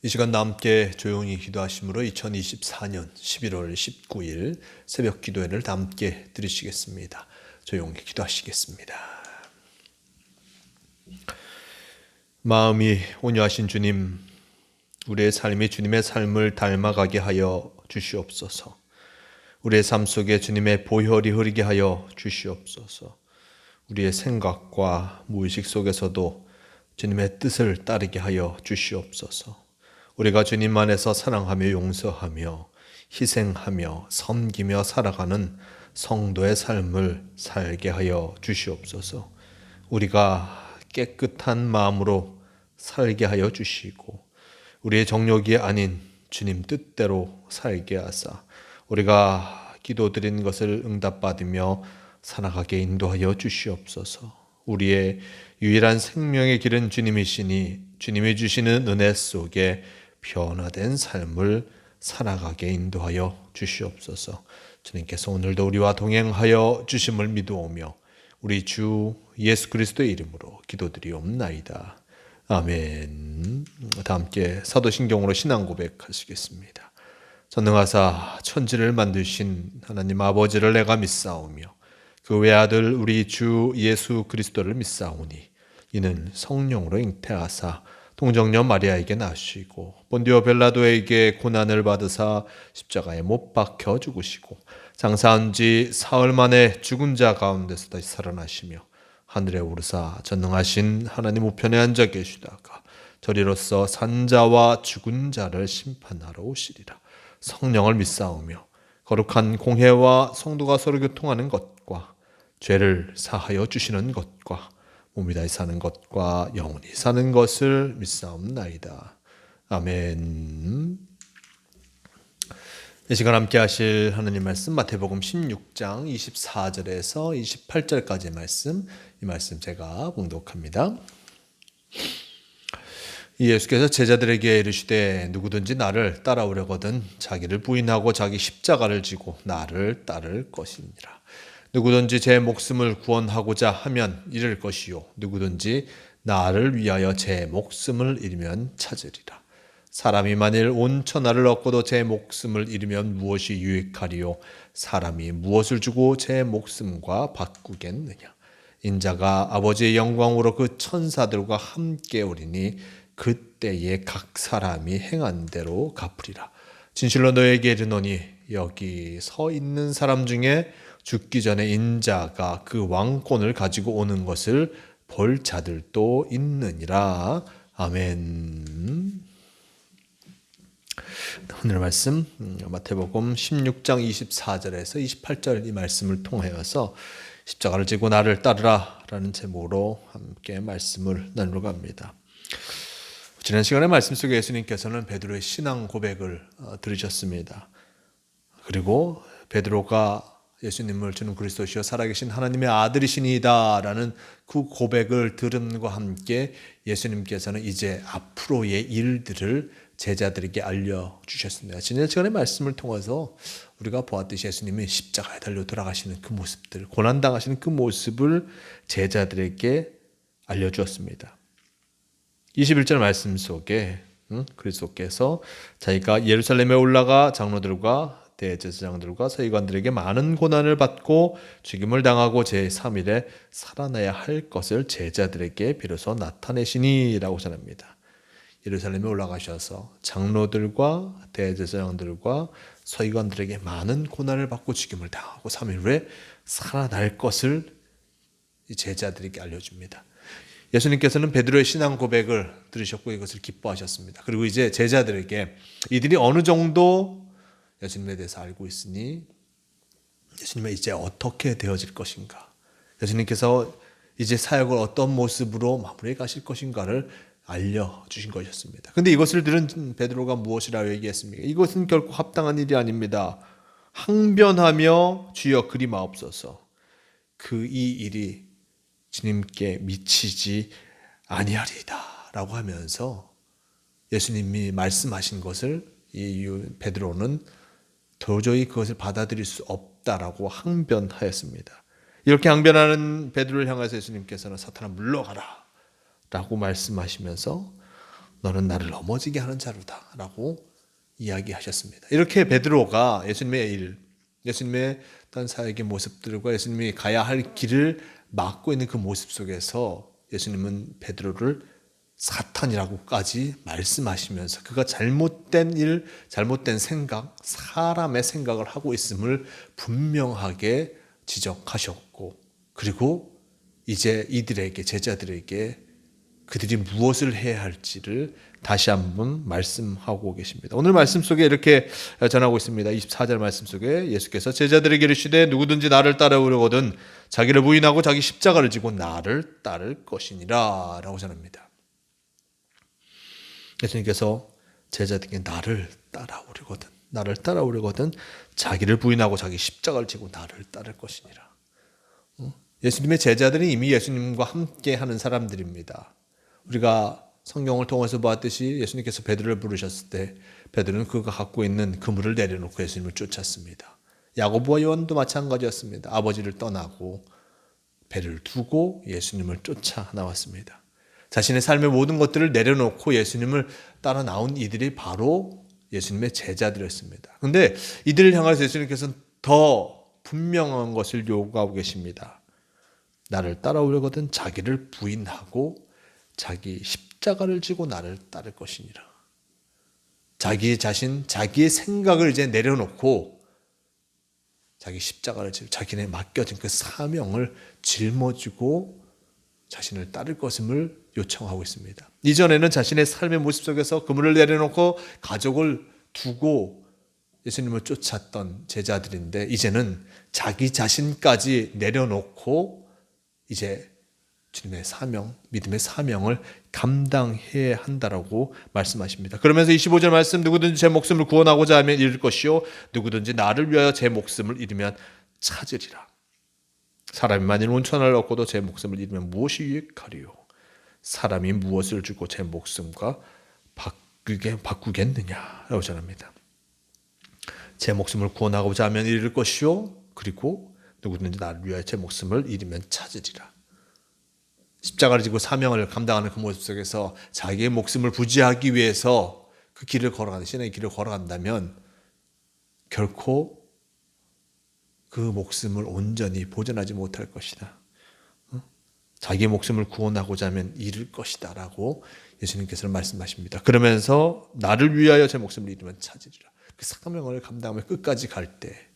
이 시간 함께 조용히 기도하심으로 2024년 11월 19일 새벽 기도회를 함께 드리시겠습니다. 조용히 기도하시겠습니다. 마음이 온유하신 주님, 우리의 삶이 주님의 삶을 닮아가게 하여 주시옵소서. 우리의 삶 속에 주님의 보혈이 흐르게 하여 주시옵소서. 우리의 생각과 무의식 속에서도 주님의 뜻을 따르게 하여 주시옵소서. 우리가 주님 안에서 사랑하며 용서하며 희생하며 섬기며 살아가는 성도의 삶을 살게 하여 주시옵소서. 우리가 깨끗한 마음으로 살게 하여 주시고 우리의 정욕이 아닌 주님 뜻대로 살게 하사 우리가 기도드린 것을 응답받으며 살아가게 인도하여 주시옵소서. 우리의 유일한 생명의 길은 주님이시니 주님이 주시는 은혜 속에 변화된 삶을 살아가게 인도하여 주시옵소서. 주님께서 오늘도 우리와 동행하여 주심을 믿어오며 우리 주 예수 그리스도의 이름으로 기도드리옵나이다. 아멘. 다 함께 사도신경으로 신앙 고백하시겠습니다. 전능하사 천지를 만드신 하나님 아버지를 내가 믿사오며 그 외아들 우리 주 예수 그리스도를 믿사오니 이는 성령으로 잉태하사 동정녀 마리아에게 나시고 본디오 빌라도에게 고난을 받으사 십자가에 못 박혀 죽으시고 장사한 지 사흘 만에 죽은 자 가운데서 다시 살아나시며 하늘에 오르사 전능하신 하나님 우편에 앉아 계시다가 저리로서 산자와 죽은 자를 심판하러 오시리라. 성령을 믿사오며 거룩한 공회와 성도가 서로 교통하는 것과 죄를 사하여 주시는 것과 몸이 다시 사는 것과 영원히 사는 것을 믿사옵나이다. 아멘. 이 시간 함께 하실 하나님 말씀 마태복음 16장 24절에서 28절까지의 말씀, 이 말씀 제가 봉독합니다. 예수께서 제자들에게 이르시되 누구든지 나를 따라오려거든 자기를 부인하고 자기 십자가를 지고 나를 따를 것이니라. 누구든지 제 목숨을 구원하고자 하면 잃을 것이요 누구든지 나를 위하여 제 목숨을 잃으면 찾으리라. 사람이 만일 온 천하를 얻고도 제 목숨을 잃으면 무엇이 유익하리요? 사람이 무엇을 주고 제 목숨과 바꾸겠느냐? 인자가 아버지의 영광으로 그 천사들과 함께 오리니 그때에 각 사람이 행한 대로 갚으리라. 진실로 너에게 이르노니 여기 서 있는 사람 중에 죽기 전에 인자가 그 왕권을 가지고 오는 것을 볼 자들도 있느니라. 아멘. 오늘 말씀 마태복음 16장 24절에서 28절 이 말씀을 통하여서 십자가를 지고 나를 따르라 라는 제목으로 함께 말씀을 나누러 갑니다. 지난 시간의 말씀 속에 예수님께서는 베드로의 신앙 고백을 들으셨습니다. 그리고 베드로가 예수님을 주는 그리스도시여 살아계신 하나님의 아들이시니이다 라는 그 고백을 들음과 함께 예수님께서는 이제 앞으로의 일들을 제자들에게 알려주셨습니다. 지난 시간의 말씀을 통해서 우리가 보았듯이 예수님이 십자가에 달려 돌아가시는 그 모습들, 고난당하시는 그 모습을 제자들에게 알려주었습니다. 21절 말씀 속에 그리스도께서 자기가 예루살렘에 올라가 장로들과 대제사장들과 서기관들에게 많은 고난을 받고 죽임을 당하고 제3일에 살아나야 할 것을 제자들에게 비로소 나타내시니라고 전합니다. 예루살렘에 올라가셔서 장로들과 대제사장들과 서기관들에게 많은 고난을 받고 죽임을 당하고 3일 후에 살아날 것을 제자들에게 알려줍니다. 예수님께서는 베드로의 신앙 고백을 들으셨고 이것을 기뻐하셨습니다. 그리고 이제 제자들에게 이들이 어느 정도 예수님에 대해서 알고 있으니 예수님은 이제 어떻게 되어질 것인가, 예수님께서 이제 사역을 어떤 모습으로 마무리해 가실 것인가를 알려주신 것이었습니다. 그런데 이것을 들은 베드로가 무엇이라고 얘기했습니까? 이것은 결코 합당한 일이 아닙니다. 항변하며 주여 그리 마옵소서. 이 일이 주님께 미치지 아니하리이다 라고 하면서 예수님이 말씀하신 것을 이 베드로는 도저히 그것을 받아들일 수 없다라고 항변하였습니다. 이렇게 항변하는 베드로를 향해서 예수님께서는 사탄아 물러가라 라고 말씀하시면서 너는 나를 넘어지게 하는 자루다 라고 이야기하셨습니다. 이렇게 베드로가 예수님의 일, 예수님의 어떤 사역의 모습들과 예수님이 가야 할 길을 막고 있는 그 모습 속에서 예수님은 베드로를 사탄이라고까지 말씀하시면서 그가 잘못된 일, 잘못된 생각, 사람의 생각을 하고 있음을 분명하게 지적하셨고, 그리고 이제 이들에게, 제자들에게 그들이 무엇을 해야 할지를 다시 한번 말씀하고 계십니다. 오늘 말씀 속에 이렇게 전하고 있습니다. 24절 말씀 속에 예수께서 제자들에게 이르시되 누구든지 나를 따르려거든 자기를 부인하고 자기 십자가를 지고 나를 따를 것이니라 라고 전합니다. 예수님께서 제자들에게 나를 따라오려거든 자기를 부인하고 자기 십자가를 지고 나를 따를 것이니라. 예수님의 제자들이 이미 예수님과 함께 하는 사람들입니다. 우리가 성경을 통해서 보았듯이 예수님께서 베드로를 부르셨을 때 베드로는 그가 갖고 있는 그물을 내려놓고 예수님을 쫓았습니다. 야고보와 요한도 마찬가지였습니다. 아버지를 떠나고 배를 두고 예수님을 쫓아 나왔습니다. 자신의 삶의 모든 것들을 내려놓고 예수님을 따라 나온 이들이 바로 예수님의 제자들이었습니다. 그런데 이들을 향해서 예수님께서는 더 분명한 것을 요구하고 계십니다. 나를 따라오려거든 자기를 부인하고 자기 십자가를 지고 나를 따를 것이니라. 자기 자신, 자기의 생각을 이제 내려놓고 자기 십자가를 지고 자기네 맡겨진 그 사명을 짊어지고 자신을 따를 것임을 요청하고 있습니다. 이전에는 자신의 삶의 모습 속에서 그물을 내려놓고 가족을 두고 예수님을 쫓았던 제자들인데 이제는 자기 자신까지 내려놓고 이제 주님의 사명, 믿음의 사명을 감당해야 한다라고 말씀하십니다. 그러면서 25절 말씀 누구든지 제 목숨을 구원하고자 하면 잃을 것이요 누구든지 나를 위하여 제 목숨을 잃으면 찾으리라. 사람이 만일 온천을 얻고도 제 목숨을 잃으면 무엇이 유익하리요? 사람이 무엇을 주고 제 목숨과 바꾸겠느냐라고 전합니다. 제 목숨을 구원하고자 하면 잃을 것이요 그리고 누구든지 나를 위하여 제 목숨을 잃으면 찾으리라. 십자가를 지고 사명을 감당하는 그 모습 속에서 자기의 목숨을 부지하기 위해서 그 길을 걸어가는 신의 길을 걸어간다면 결코 그 목숨을 온전히 보존하지 못할 것이다. 자기의 목숨을 구원하고자 하면 잃을 것이다 라고 예수님께서는 말씀하십니다. 그러면서 나를 위하여 제 목숨을 잃으면 찾으리라. 그 사명을 감당하며 끝까지 갈 때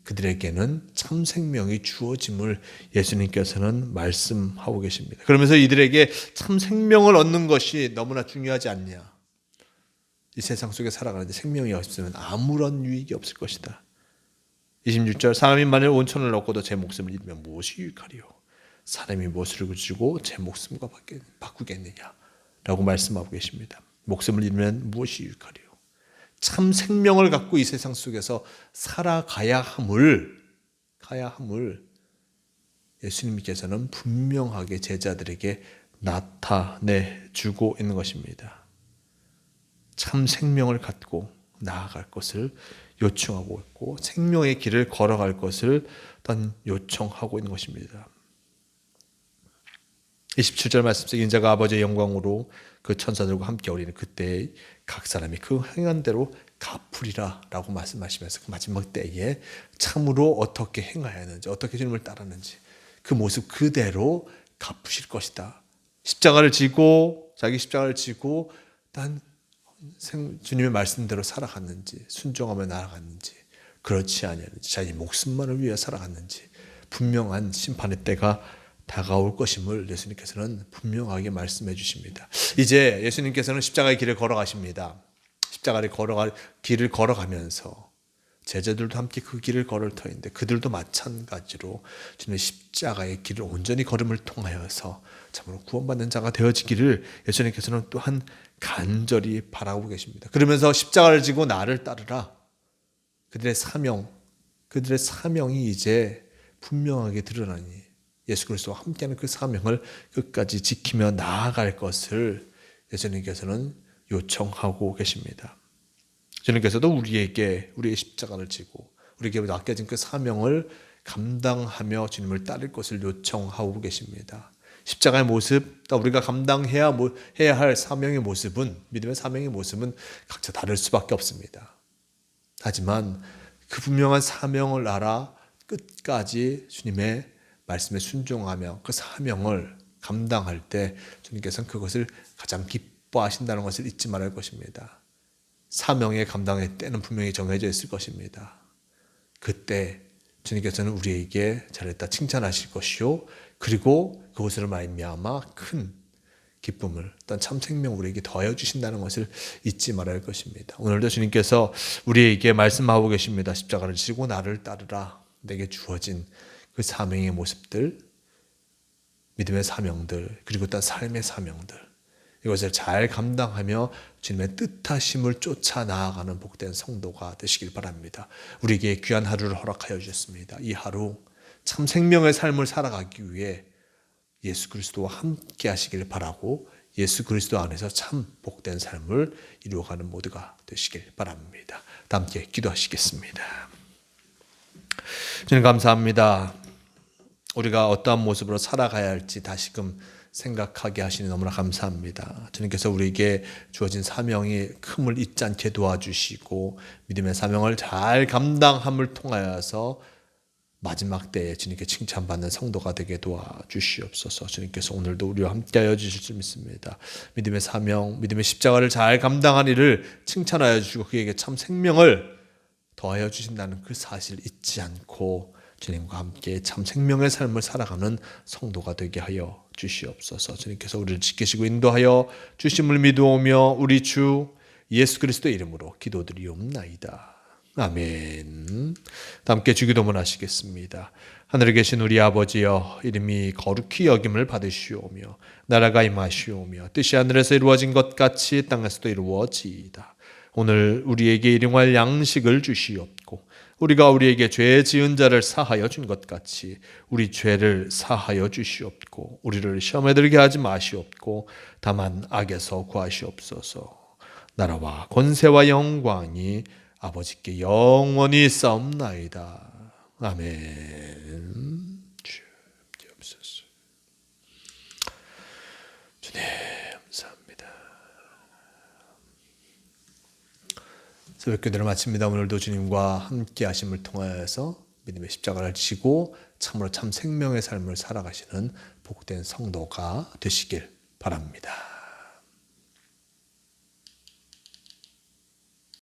그들에게는 참 생명이 주어짐을 예수님께서는 말씀하고 계십니다. 그러면서 이들에게 참 생명을 얻는 것이 너무나 중요하지 않냐. 이 세상 속에 살아가는데 생명이 없으면 아무런 유익이 없을 것이다. 26절 사람이 만일 온천을 얻고도 제 목숨을 잃으면 무엇이 유익하리요? 사람이 무엇을 주고 제 목숨과 바꾸겠느냐 라고 말씀하고 계십니다. 목숨을 잃으면 무엇이 유익하리요? 참 생명을 갖고 이 세상 속에서 살아가야 함을 예수님께서는 분명하게 제자들에게 나타내주고 있는 것입니다. 참 생명을 갖고 나아갈 것을 요청하고 있고 생명의 길을 걸어갈 것을 요청하고 있는 것입니다. 27절 말씀 속에 인자가 아버지의 영광으로 그 천사들과 함께 오리는 그때 각 사람이 그 행한 대로 갚으리라 라고 말씀하시면서 그 마지막 때에 참으로 어떻게 행하야 하는지 어떻게 주님을 따랐는지 그 모습 그대로 갚으실 것이다. 십자가를 지고 자기 십자가를 지고 주님의 말씀대로 살아갔는지 순종하며 나아갔는지 그렇지 아니하는지 자기 목숨만을 위해 살아갔는지 분명한 심판의 때가 다가올 것임을 예수님께서는 분명하게 말씀해 주십니다. 이제 예수님께서는 십자가의 길을 걸어가십니다. 십자가의 길을 걸어가면서 제자들도 함께 그 길을 걸을 터인데 그들도 마찬가지로 주님의 십자가의 길을 온전히 걸음을 통하여서 참으로 구원받는 자가 되어지기를 예수님께서는 또한 간절히 바라고 계십니다. 그러면서 십자가를 지고 나를 따르라. 그들의 사명이 이제 분명하게 드러나니 예수 그리스도와 함께하는 그 사명을 끝까지 지키며 나아갈 것을 예수님께서는 요청하고 계십니다. 주님께서도 우리에게 우리의 십자가를 지고 우리에게 맡겨진 그 사명을 감당하며 주님을 따를 것을 요청하고 계십니다. 십자가의 모습, 또 우리가 해야 할 사명의 모습은, 믿음의 사명의 모습은 각자 다를 수밖에 없습니다. 하지만 그 분명한 사명을 알아 끝까지 주님의 말씀에 순종하며 그 사명을 감당할 때 주님께서는 그것을 가장 기뻐하신다는 것을 잊지 말아야 할 것입니다. 사명의 감당의 때는 분명히 정해져 있을 것입니다. 그때 주님께서는 우리에게 잘했다 칭찬하실 것이요, 그리고 그것으로 말미암아 큰 기쁨을, 어떤 참 생명 우리에게 더하여 주신다는 것을 잊지 말아야 할 것입니다. 오늘도 주님께서 우리에게 말씀하고 계십니다. 십자가를 지고 나를 따르라. 내게 주어진 그 사명의 모습들, 믿음의 사명들, 그리고 또 삶의 사명들, 이것을 잘 감당하며 주님의 뜻하심을 쫓아 나아가는 복된 성도가 되시길 바랍니다. 우리에게 귀한 하루를 허락하여 주셨습니다. 이 하루 참 생명의 삶을 살아가기 위해 예수 그리스도와 함께 하시길 바라고, 예수 그리스도 안에서 참 복된 삶을 이루어가는 모두가 되시길 바랍니다. 다 함께 기도하시겠습니다. 주님 감사합니다. 우리가 어떠한 모습으로 살아가야 할지 다시금 생각하게 하시니 너무나 감사합니다. 주님께서 우리에게 주어진 사명이 큼을 잊지 않게 도와주시고 믿음의 사명을 잘 감당함을 통하여서 마지막 때에 주님께 칭찬받는 성도가 되게 도와주시옵소서. 주님께서 오늘도 우리와 함께하여 주실 줄 믿습니다. 믿음의 사명, 믿음의 십자가를 잘 감당한 이를 칭찬하여 주시고 그에게 참 생명을 더하여 주신다는 그 사실 잊지 않고 주님과 함께 참 생명의 삶을 살아가는 성도가 되게 하여 주시옵소서. 주님께서 우리를 지키시고 인도하여 주심을 믿어오며 우리 주 예수 그리스도의 이름으로 기도드리옵나이다. 아멘. 함께 주기도문 하시겠습니다. 하늘에 계신 우리 아버지여, 이름이 거룩히 여김을 받으시오며 나라가 임하시오며 뜻이 하늘에서 이루어진 것 같이 땅에서도 이루어지이다. 오늘 우리에게 일용할 양식을 주시옵고 우리가 우리에게 죄 지은 자를 사하여 준 것 같이 우리 죄를 사하여 주시옵고 우리를 시험에 들게 하지 마시옵고 다만 악에서 구하시옵소서. 나라와 권세와 영광이 아버지께 영원히 싸움나이다. 아멘. 주옵소서. 주님 감사합니다. 새벽기도를 마칩니다. 오늘도 주님과 함께 하심을 통하여서 믿음의 십자가를 지고 참으로 참 생명의 삶을 살아가시는 복된 성도가 되시길 바랍니다.